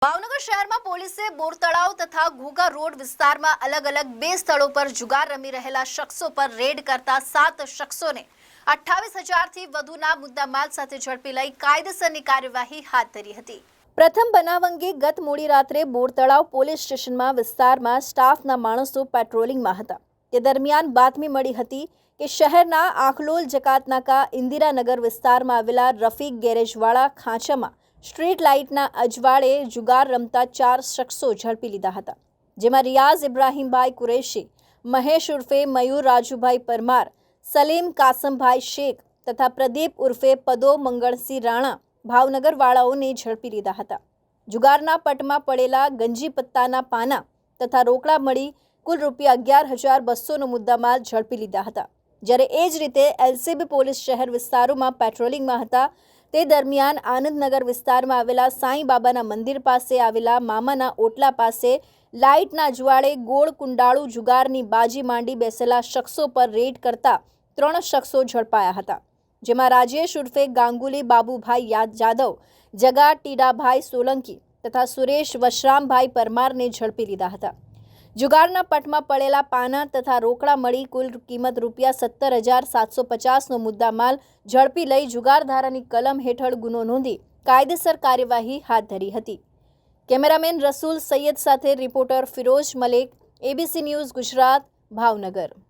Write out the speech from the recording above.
ભાવનગર શહેરમાં પોલીસે બોરતળાવ તથા ઘોઘા રોડ વિસ્તારમાં અલગ-અલગ બે સ્થળો પર જુગાર રમી રહેલા શખ્સો પર રેડ કરતા 7 શખ્સોને 28,000 થી વધુના મુદ્દામાલ સાથે ઝડપી લઈ કાયદેસરની કાર્યવાહી હાથ ધરી હતી। પ્રથમ બનાવ અંગે ગત મોડી રાત્રે બોરતળાવ પોલીસ સ્ટેશનમાં વિસ્તારમાં સ્ટાફના માણસો પેટ્રોલિંગમાં હતા। તે દરમિયાન બાતમી મળી હતી કે શહેરના આખલોલ જકાતનાકા ઇન્દિરાનગર વિસ્તારમાં આવેલા રફીક ગેરેજવાળા ખાંચામાં સ્ટ્રીટ લાઇટના અજવાળે જુગાર રમતા 4 શખ્સો ઝડપી લીધા હતા, જેમાં રિયાઝ ઇબ્રાહીમભાઈ કુરેશી, મહેશ ઉર્ફે મયુર રાજુભાઈ પરમાર, સલીમ કાસમભાઈ શેખ તથા પ્રદીપ ઉર્ફે પદો મંગળસિંહ રાણા ભાવનગરવાળાઓને ઝડપી લીધા હતા। જુગારના પટમાં પડેલા ગંજી પત્તાના પાના તથા રોકડા મળી કુલ ₹11,200નો મુદ્દામાલ ઝડપી લીધા હતા। જ્યારે એ જ રીતે એલસીબી પોલીસ શહેર વિસ્તારોમાં પેટ્રોલિંગમાં હતા। તે દરમિયાન આનંદનગર વિસ્તારમાં આવેલા સાંઈ બાબાના મંદિર પાસે આવેલા મામાના ઓટલા પાસે લાઇટના અજવાળે ગોળ કુંડાળુ જુગારની બાજી માંડી બેસેલા શખ્સો પર રેડ કરતા 3 શખ્સો ઝડપાયા હતા, જેમાં રાજેશ ઉર્ફે ગાંગુલી બાબુભાઈ જાદવ, જગા ટીડાભાઈ સોલંકી તથા સુરેશ વશરામભાઈ પરમારને ઝડપી લીધા હતા। જુગારના પટમાં પડેલા પાના તથા રોકડા મળી કુલ કિંમત ₹17,750નો મુદ્દામાલ ઝડપી લઈ જુગારધારાની કલમ હેઠળ ગુનો નોંધી કાયદેસર કાર્યવાહી હાથ ધરી હતી। કેમેરામેન રસૂલ સૈયદ સાથે reporter Firoz Malek, ABC news Gujarat, Bhavnagar.